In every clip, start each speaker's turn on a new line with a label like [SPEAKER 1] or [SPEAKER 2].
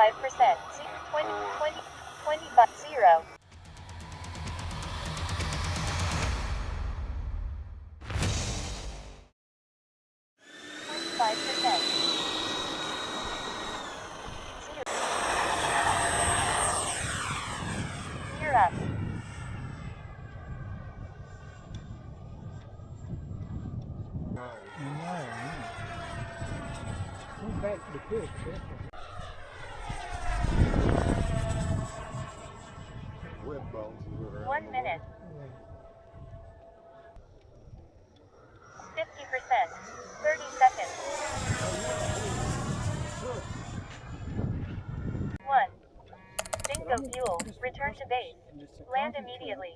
[SPEAKER 1] 25%. 20, 20, 25, 0. 25%. 0. Gear up.
[SPEAKER 2] Back to the pitch.
[SPEAKER 1] 1 minute. 50%. 30 seconds. 1. Bingo fuel. Return to base. Land immediately.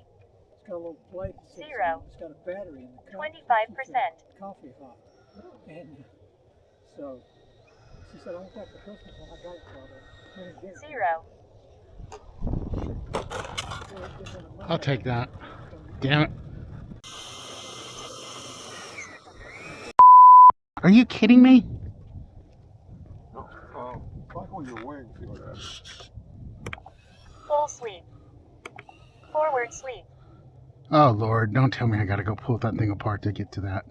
[SPEAKER 2] It's got a little plate.
[SPEAKER 1] 0.
[SPEAKER 2] It's got a battery in the
[SPEAKER 1] 25%.
[SPEAKER 2] coffee hot. And so she said, I want that for Christmas, and I got it for her.
[SPEAKER 1] 0.
[SPEAKER 3] I'll take that. Damn it. Are you kidding me?
[SPEAKER 4] No, like on your wings, see what happens.
[SPEAKER 1] Full sweep. Forward sweep.
[SPEAKER 3] Oh Lord, don't tell me I gotta go pull that thing apart to get to that.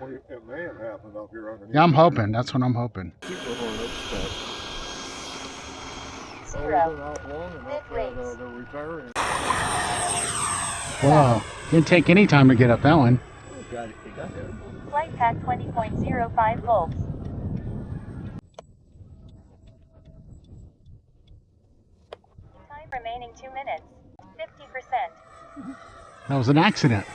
[SPEAKER 4] Well, it may have happened up here underneath.
[SPEAKER 3] Yeah, I'm hoping. That's what I'm hoping.
[SPEAKER 4] Super Hornets, but
[SPEAKER 1] 0.
[SPEAKER 4] they're out long enough that they're retiring.
[SPEAKER 3] Wow. Didn't take any time to get up that one.
[SPEAKER 4] You got it, you got there.
[SPEAKER 1] Flight pack 20.05 volts. Time remaining 2 minutes. 50%.
[SPEAKER 3] That was an accident.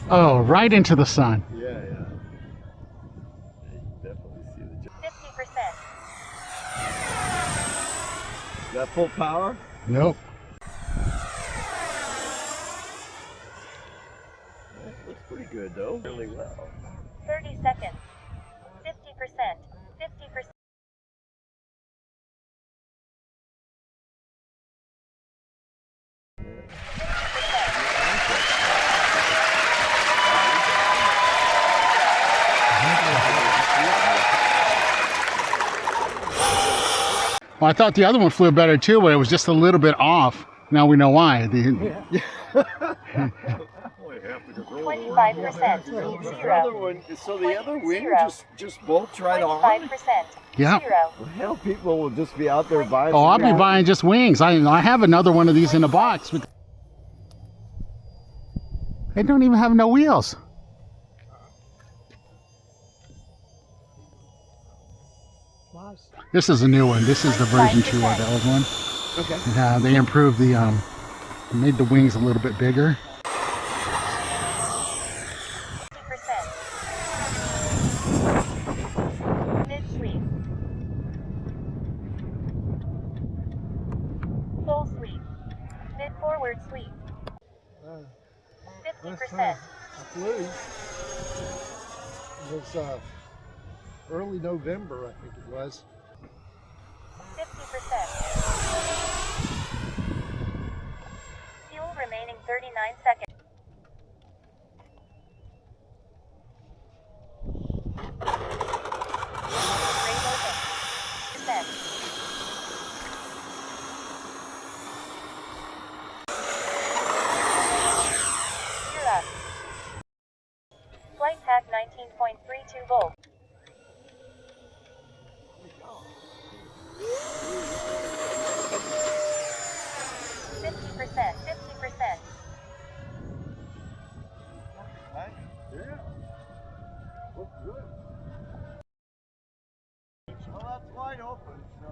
[SPEAKER 3] Oh, right into the sun.
[SPEAKER 4] Yeah, yeah. You definitely see the jump.
[SPEAKER 1] 50%.
[SPEAKER 4] Got full power?
[SPEAKER 3] Nope.
[SPEAKER 4] That looks pretty good though. Really well.
[SPEAKER 1] 30 seconds. 50%. 50%.
[SPEAKER 3] Well, I thought the other one flew better too, but it was just a little bit off. Now we know why.
[SPEAKER 4] Only half the control.
[SPEAKER 1] 25%.
[SPEAKER 4] The other
[SPEAKER 1] 0.
[SPEAKER 4] one, so the other wing
[SPEAKER 1] Zero.
[SPEAKER 4] just bolts right on.
[SPEAKER 1] 25%.
[SPEAKER 3] Yeah.
[SPEAKER 1] 0.
[SPEAKER 4] Well, hell, people will just be out there buying.
[SPEAKER 3] Oh, I'll be buying just wings. I have another one of these in a box. They don't even have no wheels. This is a new one. This is the version 2 of the old one.
[SPEAKER 4] Okay.
[SPEAKER 3] They improved the made the wings a little bit bigger.
[SPEAKER 1] 50%. Mid sweep. Full sweep. Mid forward sweep. 50%.
[SPEAKER 2] I flew. It was early November, I think it was.
[SPEAKER 1] 50%. Fuel remaining 39 seconds. Rate open. Percent. Gear up. Flight pack 19.32 volts. 50%. 50%.
[SPEAKER 4] Yeah. Looks good. Well, that's wide open, so.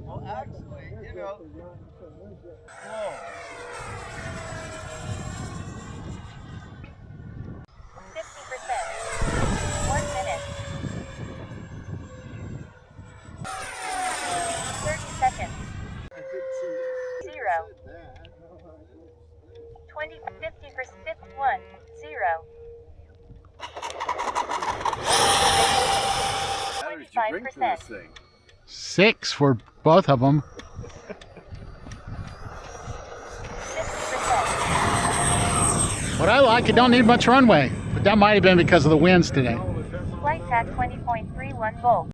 [SPEAKER 4] Well, actually, you know. Whoa.
[SPEAKER 1] 50%. 1 minute. 30 seconds. 0. 20, 50%, 1, 0.
[SPEAKER 4] How did you bring to this thing?
[SPEAKER 3] 6 for both of them.
[SPEAKER 1] 50%.
[SPEAKER 3] What I like, it don't need much runway, but that might have been because of the winds today.
[SPEAKER 1] Flight path 20.31 volts.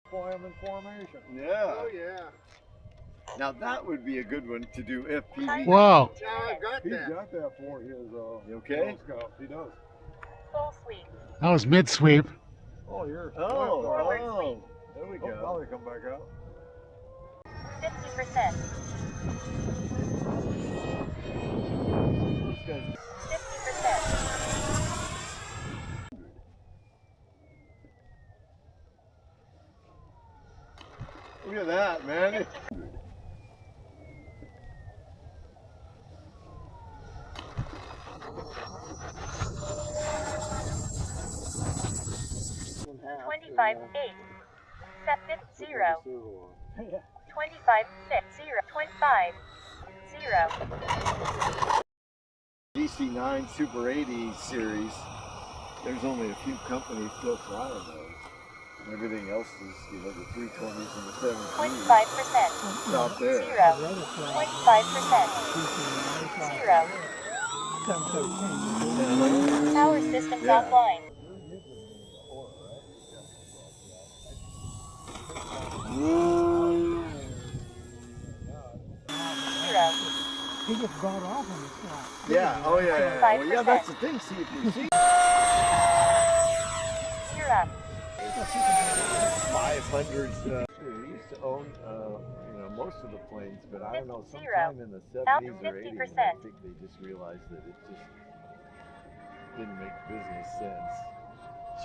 [SPEAKER 4] Fly 'em in formation.
[SPEAKER 5] Yeah.
[SPEAKER 4] Oh yeah.
[SPEAKER 5] Now that would be a good one to do FPV.
[SPEAKER 3] Whoa.
[SPEAKER 4] I've got that. He's got that for his
[SPEAKER 5] You okay?
[SPEAKER 4] Scout. He does.
[SPEAKER 1] Full sweep.
[SPEAKER 3] That was mid-sweep.
[SPEAKER 4] Oh, you're.
[SPEAKER 5] Oh, there we
[SPEAKER 4] Oh,
[SPEAKER 5] go.
[SPEAKER 4] now they come back out.
[SPEAKER 1] 50%.
[SPEAKER 5] This guy's
[SPEAKER 1] 50%.
[SPEAKER 5] Look at that, man.
[SPEAKER 4] Half,
[SPEAKER 1] 25, 8. Set 50, 0. 25, 6, 0. 25, 0.
[SPEAKER 5] DC-9 Super 80 series. There's only a few companies still flying those. Everything else is, you know, the 320s and the 720s.
[SPEAKER 1] 25%.
[SPEAKER 5] Stop there.
[SPEAKER 1] 0. 25%. 0. Power systems
[SPEAKER 5] Yeah.
[SPEAKER 1] offline.
[SPEAKER 2] He gets brought off on the fly.
[SPEAKER 5] Yeah, oh yeah, yeah. Well, yeah,
[SPEAKER 1] 5%.
[SPEAKER 5] that's the thing. See, if you see
[SPEAKER 1] 0.
[SPEAKER 5] 500s, he used to own, you know, most of the planes, but I don't know,
[SPEAKER 1] 50.
[SPEAKER 5] sometime in the 70s or 80s, I
[SPEAKER 1] 50%.
[SPEAKER 5] think they just realized that it just didn't make business sense.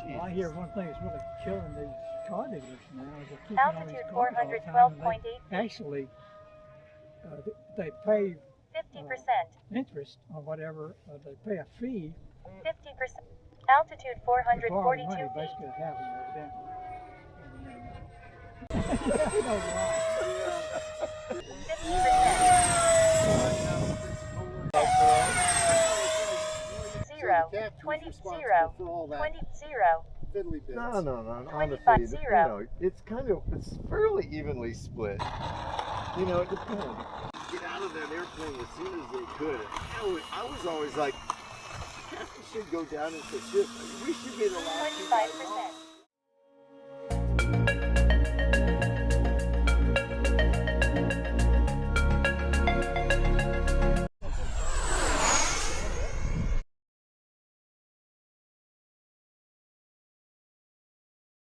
[SPEAKER 2] Well, I hear one thing that's really killing these car dealers now is they're keeping
[SPEAKER 1] Altitude
[SPEAKER 2] all these cars all the time, and
[SPEAKER 1] 412.8
[SPEAKER 2] they actually they pay
[SPEAKER 1] 50%.
[SPEAKER 2] interest or whatever. They pay a fee.
[SPEAKER 1] 50%. Altitude
[SPEAKER 2] They borrow
[SPEAKER 1] 442
[SPEAKER 2] money
[SPEAKER 1] feet.
[SPEAKER 2] basically to have them evidently. You know why?
[SPEAKER 1] 50%. 0. 20. 0. 20. 0.
[SPEAKER 4] Fiddly bits.
[SPEAKER 5] No, honestly,
[SPEAKER 1] 25,
[SPEAKER 5] you
[SPEAKER 1] 0.
[SPEAKER 5] know, it's fairly evenly split. You know, it depends. Get out of that airplane as soon as they could. I was always like, the captain should go down and say, shit, we should be the last two guys off.
[SPEAKER 1] 25%.